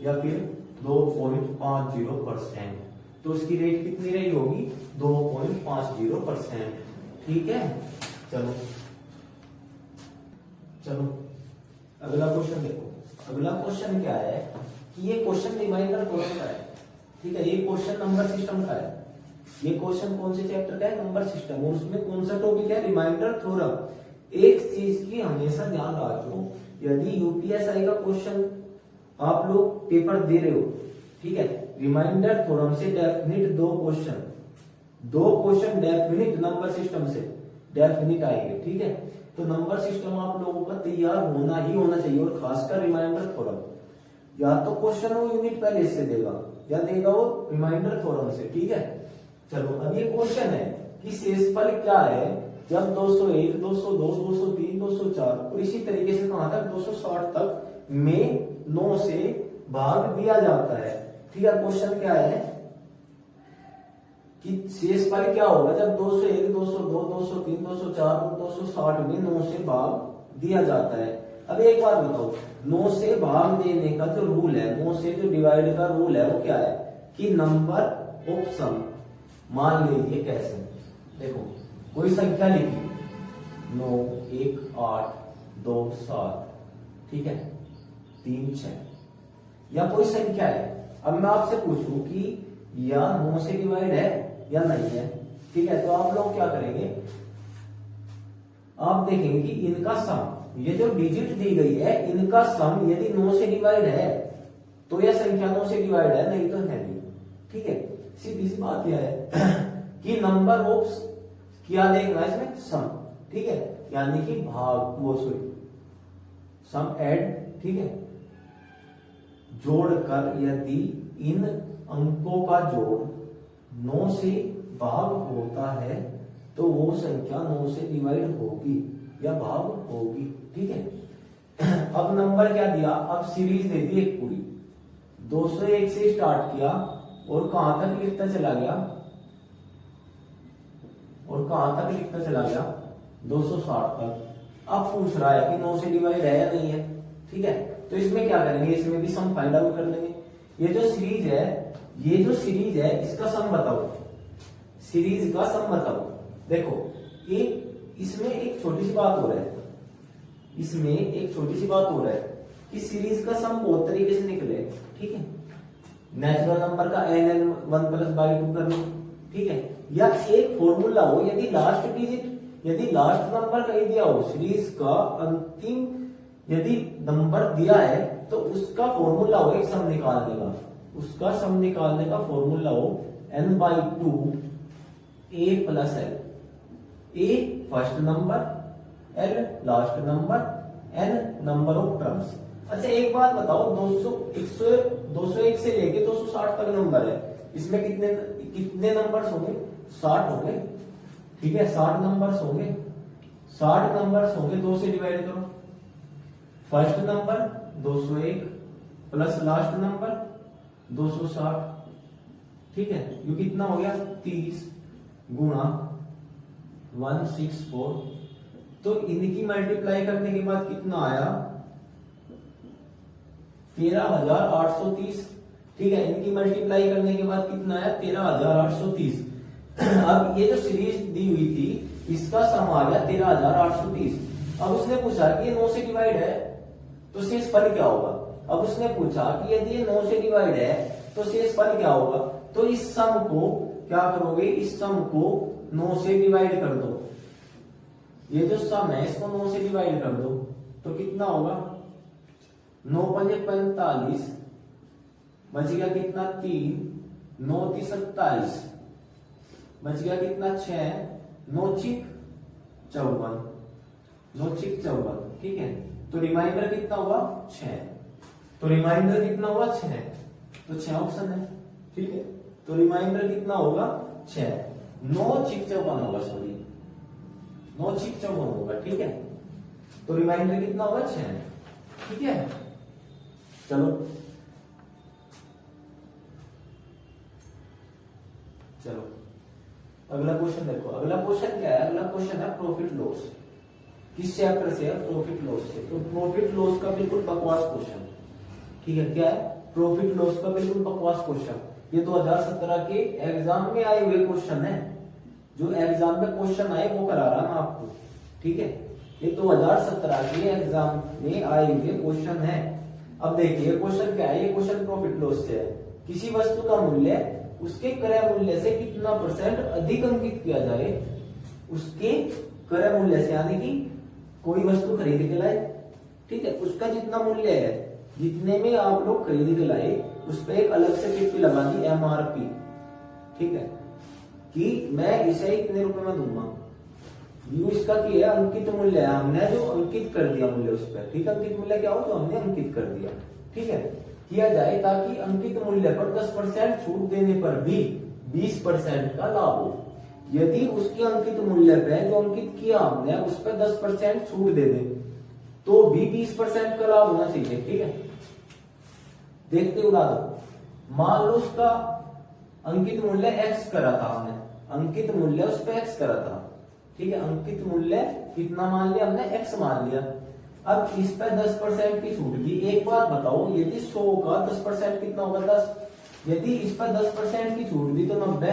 या फिर 2.50%। तो उसकी रेट कितनी रही होगी 2.50%। ठीक है, चलो चलो अगला क्वेश्चन देखो। अगला क्वेश्चन क्या है कि ये क्वेश्चन रिमाइंडर थ्योरम का है। ठीक है, ये क्वेश्चन नंबर सिस्टम का है। ये क्वेश्चन कौन से चैप्टर का है नंबर सिस्टम, और उसमें कौन सा टॉपिक है रिमाइंडर थ्योरम। एक चीज की हमेशा ध्यान रखो, यदि यूपीएसआई का क्वेश्चन आप लोग पेपर दे रहे हो, ठीक है, रिमाइंडर थ्योरम से डेफिनिट दो क्वेश्चन डेफिनिट नंबर सिस्टम से डेफिनिट आएंगे। ठीक है, तो नंबर सिस्टम आप लोगों का तैयार होना ही होना चाहिए, और खासकर रिमाइंडर थ्योरम। या तो क्वेश्चन वो यूनिट पहले से देगा या देगा वो रिमाइंडर थ्योरम से। ठीक है, चलो अब ये क्वेश्चन है कि शेषफल क्या है जब 201, 202, 203, 204 और इसी तरीके से कहां तक 260 तक में 9 से भाग दिया जाता है। ठीक है, क्वेश्चन क्या है कि शेषफल क्या होगा जब 201, 202, 203, 204 और 260 में 9 से भाग दिया जाता है। अब एक बात बताओ, 9 से भाग देने का जो रूल है, 9 से जो डिवाइड का रूल है वो क्या है कि नंबर ऑफ सम। मान लीजिए कैसे, देखो कोई संख्या लिखी 9 1 8 2 7, ठीक है 3 6, या कोई संख्या है। अब मैं आपसे पूछूं कि या 9 से डिवाइड है या नहीं है, ठीक है, तो आप लोग क्या करेंगे, आप देखेंगे कि इनका सम, ये जो डिजिट दी गई है इनका सम यदि 9 से डिवाइड है तो यह संख्या 9 से डिवाइड है, नहीं तो है नहीं। ठीक है, सीधी सी बात यह है कि नंबर ऑफ क्या देखना है इसमें सम। ठीक है, यानी कि भाग वो सॉरी सम ऐड। ठीक है, जोड़कर यदि इन अंकों का जोड़ 9 से भाग होता है तो वो संख्या 9 से डिवाइड होगी या भाग होगी। ठीक है, अब नंबर क्या दिया, अब सीरीज दे दी एक पूरी 201 से स्टार्ट किया और कहां तक लिखता चला गया, और कहां तक लिखता चला गया 260 तक। अब पूछ रहा है कि 9 से डिवाइड है या नहीं है। ठीक है, तो इसमें क्या करेंगे, इसमें भी सम फाइंड आउट कर लेंगे। ये जो सीरीज है इसका सम बताओ, सीरीज का सम बताओ। देखो इसमें एक छोटी सी बात हो रहा है, इसमें एक छोटी सी बात हो रहा है कि सीरीज का सम बहुत तरीके से निकले। ठीक है, नेचुरल नंबर का n1+/2 कर लो। ठीक है, या एक फॉर्मूला हो, यदि लास्ट नंबर कहीं दिया हो, सीरीज का अंतिम यदि नंबर दिया है तो उसका फॉर्मूला हो एक सम निकालने का, उसका सम निकालने का फॉर्मूला हो n/2 a + l। a first number, l last number, n number of terms. अच्छा एक बात बताओ, 201 से लेके 260 तक नंबर है, इसमें कितने नंबर्स होंगे, 60 होंगे। ठीक है, 60 नंबर्स होंगे, 60 नंबर्स होंगे, 2 से डिवाइड करो। First number 201 plus last number 260। ठीक है, ये कितना हो गया 30 गुणा 164। तो इनकी मल्टीप्लाई करने के बाद कितना आया 13,830। ठीक है, इनकी मल्टीप्लाई करने के बाद कितना आया 13,830। अब ये जो सीरीज दी हुई थी इसका सम आ गया 13,830। अब उसने पूछा कि ये 9 से डिवाइड है तो शेषफल क्या होगा। अब उसने पूछा कि यदि ये 9 से डिवाइड है तो शेषफल क्या होगा। तो इस सम को क्या करोगे, इस सम को 9 से डिवाइड कर दो। ये जो सम है इसको 9 से डिवाइड कर दो तो कितना होगा, 9 पंजे 45, बच गया कितना 3, 9 × 27, बच गया कितना 6, 9 × 54, 9 × 54, ठीक है। तो रिमाइंडर कितना हुआ 6, तो रिमाइंडर कितना हुआ 6, तो 6 ऑप्शन है, ठीक है। तो रिमाइंडर कितना होगा 6, 9 × 54 होगा, सॉरी 9 × 54 होगा, ठीक है। तो रिमाइंडर कितना होगा 6, ठीक है। चलो चलो अगला क्वेश्चन देखो। अगला क्वेश्चन क्या है, अगला क्वेश्चन है प्रॉफिट लॉस। किस चैप्टर से है, प्रॉफिट लॉस से। तो प्रॉफिट लॉस का बिल्कुल बकवास क्वेश्चन, ठीक है। क्या है, प्रॉफिट लॉस का बिल्कुल बकवास क्वेश्चन। ये 2017 के एग्जाम में आए हुए क्वेश्चन है, जो एग्जाम में क्वेश्चन आए वो करा रहा मैं आपको, ठीक है। ये 2017 के एग्जाम में आए हुए क्वेश्चन है। अब देखिए क्वेश्चन क्या है, ये क्वेश्चन प्रॉफिट लॉस से है। किसी वस्तु का मूल्य उसके क्रय मूल्य से कितना % अधिक अंकित किया जाए, उसके क्रय मूल्य से, यानी कि कोई वस्तु खरीद के लाए, ठीक है, उसका जितना मूल्य है, जितने में आप लोग खरीद के लाए, उस पर एक अलग से टिप्पणी लगा दी MRP, ठीक है, कि मैं इसे इतने रुपए में दूंगा। यू इसका की है अंकित मूल्य है, हमने जो अंकित कर दिया मूल्य उस पर, ठीक है। अंकित मूल्य क्या हो, जो हमने अंकित कर दिया, ठीक है, किया जाए ताकि अंकित मूल्य पर 10% छूट देने पर भी 20% का लाभ हो। यदि उसके अंकित मूल्य पे जो अंकित किया हमने उस पर 10% छूट दे दे तो भी 20% का लाभ होना चाहिए, ठीक है। देखते उदाहरण, मान लो उसका अंकित मूल्य x करा था हमने, अंकित मूल्य उस पर x करा था, ठीक है। अंकित मूल्य कितना मान लिया हमने, x मान लिया। अब इस पर 10% की छूट दी। एक बात बताओ, यदि 100 का 10% कितना होगा, 10। यदि इस पर 10% की छूट दी तो 90।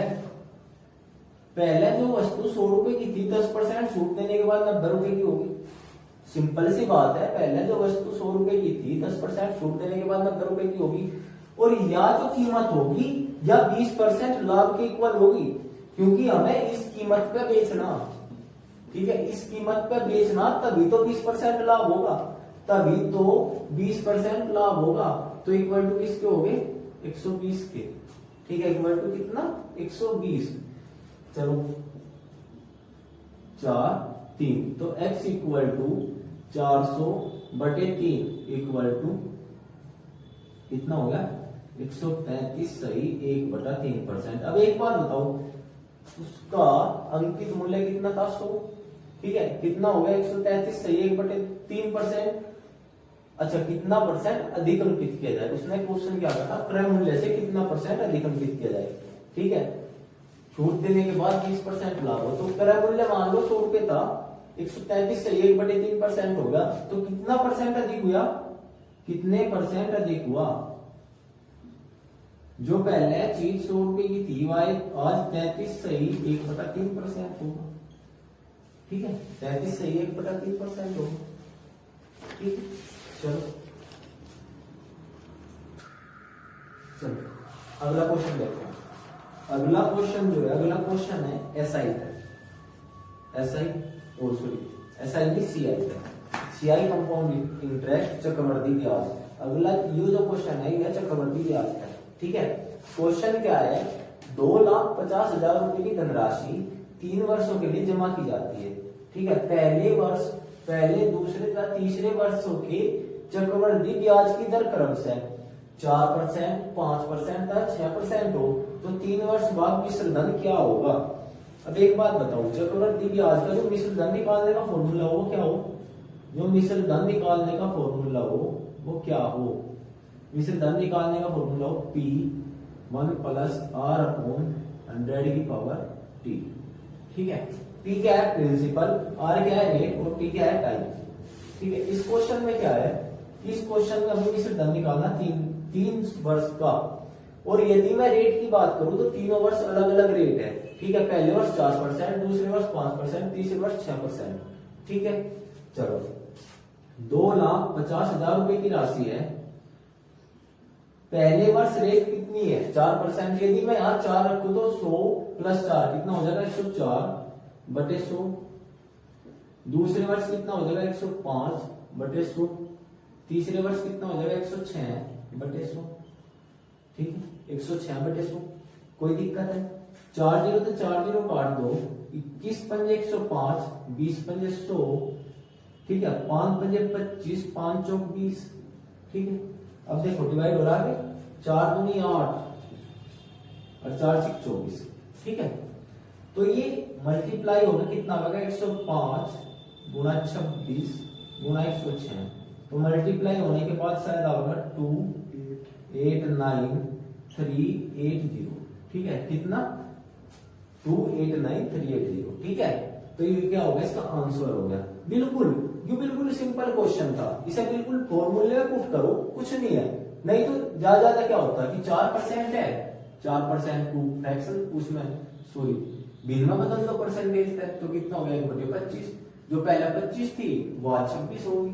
पहले जो वस्तु 100 रुपए की थी, 10% छूट देने के बाद 90 रुपए की होगी। सिंपल सी बात है, पहले जो वस्तु 100 रुपए की थी, 10% छूट देने के बाद 90 रुपए की होगी। और या जो कीमत होगी या 20% लाभ के इक्वल होगी, क्योंकि हमें इस कीमत पे बेचना, ठीक है, इस कीमत पे बेचना, तभी तो 20% लाभ होगा, तभी तो 20% लाभ होगा। तो इक्वल टू किसके हो गए, 120 के, ठीक है। इक्वल टू कितना, 120। चलो 4 3, तो x equal to 400/3 equal to कितना हो गया, 135 सही 1/3%। अब एक बात बताओ, उसका अंकित मूल्य कितना था, 100, ठीक है। कितना हो गया, 133 सही 1/3%। अच्छा, कितना % अधिक अंकित किया जाए, उसने क्वेश्चन क्या कहा था, क्रय मूल्य से कितना % अधिक अंकित किया जाए, ठीक है। छूट देने के बाद 20% लाभ हो, तो क्रय मूल्य मान लो 100 रुपए था, 133 से 1/3% होगा, तो कितना % अधिक हुआ, कितने % अधिक हुआ। जो पहले चीज 100 रुपए की थी, आज 33 सही 1/3% होगा, ठीक है। 33 सही 1/3% होगा, ठीक है। चलो अगला क्वेश्चन देखते हैं। अगला क्वेश्चन जो है, अगला क्वेश्चन है SI का, SI और सॉरी SI नहीं CI का, CI कंपाउंड इंटरेस्ट चक्रवर्ती ब्याज। अगला ये जो क्वेश्चन है यह चक्रवर्ती ब्याज का, ठीक है। क्वेश्चन क्या है, 2,50,000 रुपए की धनराशि 3 वर्षों के लिए जमा की जाती है, ठीक है। पहले वर्ष, पहले दूसरे तथा तीसरे वर्षों के चक्रवर्ती ब्याज की दर क्रमशः 4%, 5% तथा 6% हो, तो 3 वर्ष बाद मिश्र धन क्या होगा। अब एक बात बताओ, चक्रवर्ती ब्याज का जो मिश्र धन निकालने का फॉर्मूला हो क्या हो, जो मिश्र धन निकालने का फॉर्मूला हो वो क्या हो। मिश्र धन निकालने का फॉर्मूला हो P1 + R/100⁻T, ठीक है। P क्या है, प्रिंसिपल, R क्या है, रेट, और T क्या है, टाइम, ठीक है। इस क्वेश्चन में क्या है, इस क्वेश्चन में हमें मिश्र धन निकालना 3 वर्ष का, और यदि मैं रेट की बात करूं तो तीनों वर्ष अलग अलग रेट है, ठीक है। पहले वर्ष 4%, दूसरे वर्ष 5%, तीसरे वर्ष 6%, ठीक है। चलो 2,50,000 रुपए की राशि है, पहले वर्ष रेट कितनी है, 4%। यदि मैं यहाँ 4 रखूं तो 100 + 4 कितना हो जाएगा, 104/100, दूसरे वर्ष कितना हो जाएगा 105/100, तीसरे वर्ष कितना हो जाएगा 106/100, ठीक है 106/100। कोई दिक्कत है? 4 जीरो तो 4 जीरो काट दो, 21 पंजे 105, 20 पंजे 100, ठीक है 5 पंजे 25, 5 चौक 20, ठीक है। अब देखो डिवाइड हो रहा है, 4 दूनी 8 और 4 6 24, ठीक है। तो ये मल्टीप्लाई होगा कितना होगा 105 गुणा 26 गुणा 106, तो मल्टीप्लाई होने के बाद शायद आएगा 289380, ठीक है कितना 289380, ठीक है। तो ये क्या होगा इसका आंसर हो गया। बिल्कुल ये बिल्कुल सिंपल क्वेश्चन था, इसे बिल्कुल फॉर्मूले में पुट करो, कुछ नहीं है। नहीं तो ज्यादा क्या होता है कि 4% है, 4% को फ्रैक्शन उसमें सॉरी भिन्न में बदल दो परसेंटेज है, तो कितना हो गया 1/25, जो पहला 25 थी वो आज 26 होगी,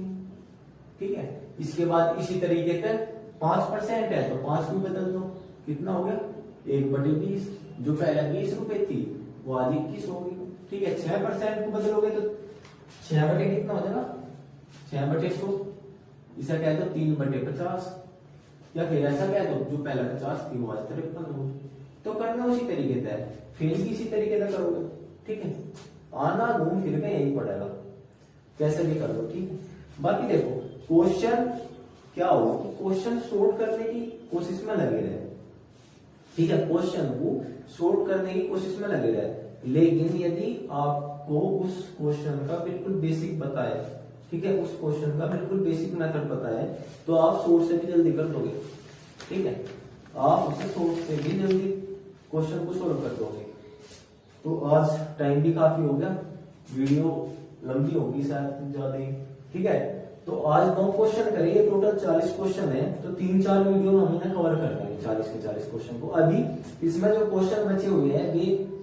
ठीक है। इसके बाद इसी तरीके से 5% है तो 5 भी बदल दो, कितना हो गया 1/20, जो पहला 20 रुपए थी वो आज 21 होगी, ठीक है। 6% को बदलोगे तो 6 बटे कितना हो जाएगा 6/100, इसे कह दो 3/50, या फिर ऐसा कह दो जो पहला 50 थी वो आज 53 होगी। तो करना उसी तरीके से है, फेल भी इसी तरीके से करोगे, ठीक है। आना घूम फिर के यही पड़ेगा, कैसे भी कर लो, ठीक है। बाकी देखो क्वेश्चन क्या हो कि क्वेश्चन सोल्व करने की कोशिश में लगे रहे, ठीक है, क्वेश्चन को सोल्व करने की कोशिश में लगे रहे, लेकिन यदि आपको उस क्वेश्चन का बिल्कुल बेसिक पता है, ठीक है, उस क्वेश्चन का बिल्कुल बेसिक मेथड पता है, तो आप सोर्स से भी जल्दी कर दोगे, ठीक है। आप उसे सोर्स से भी जल्दी क्वेश्चन को सोल्व कर दोगे। तो आज टाइम भी काफी हो गया, वीडियो लंबी होगी शायद ज्यादा ही, ठीक है। तो आज 9 क्वेश्चन करेंगे, टोटल 40 क्वेश्चन है, तो 3-4 वीडियो में हम इन्हें कवर कर देंगे 40 के 40 क्वेश्चन को। अभी इसमें जो क्वेश्चन बचे हुए हैं वे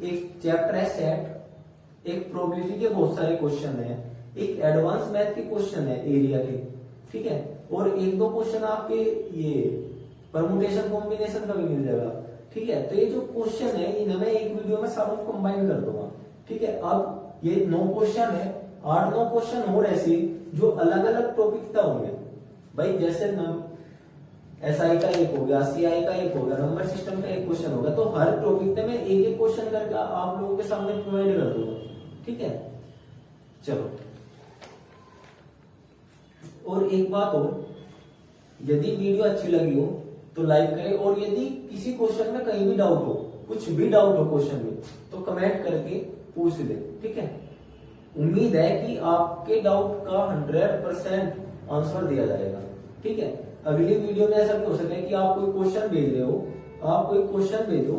एक चैप्टर है सेट, एक प्रोबेबिलिटी के बहुत सारे क्वेश्चन है, एक एडवांस मैथ के क्वेश्चन है एरिया के, ठीक है, और 1-2 क्वेश्चन आपके ये परमुटेशन कॉम्बिनेशन का भी मिल जाएगा, ठीक है। तो ये जो क्वेश्चन है इन्हें मैं एक वीडियो में सारों को कंबाइन कर दूंगा, ठीक है। अब ये 9 क्वेश्चन है, 8-9 क्वेश्चन और ऐसे जो अलग अलग टॉपिक का होंगे भाई, जैसे एसआई का एक हो गया, सीआई का एक हो गया, नंबर सिस्टम का एक क्वेश्चन होगा, तो हर टॉपिक में एक एक क्वेश्चन करके आप लोगों के सामने प्रोवाइड कर दूंगा, ठीक है। चलो, और एक बात और, यदि वीडियो अच्छी लगी हो तो लाइक करें, और यदि किसी क्वेश्चन में कहीं भी डाउट हो, कुछ भी डाउट हो क्वेश्चन में, तो कमेंट करके पूछ दे, ठीक है। उम्मीद है कि आपके डाउट का 100% आंसर दिया जाएगा, ठीक है। अगली वीडियो में ऐसा भी हो सकता है कि आप कोई क्वेश्चन भेज रहे हो, आप कोई क्वेश्चन भेजो,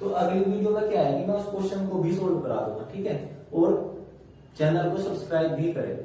तो अगली वीडियो में क्या है कि मैं उस क्वेश्चन को भी सोल्व करा दूंगा, ठीक है। और चैनल को सब्सक्राइब भी करें।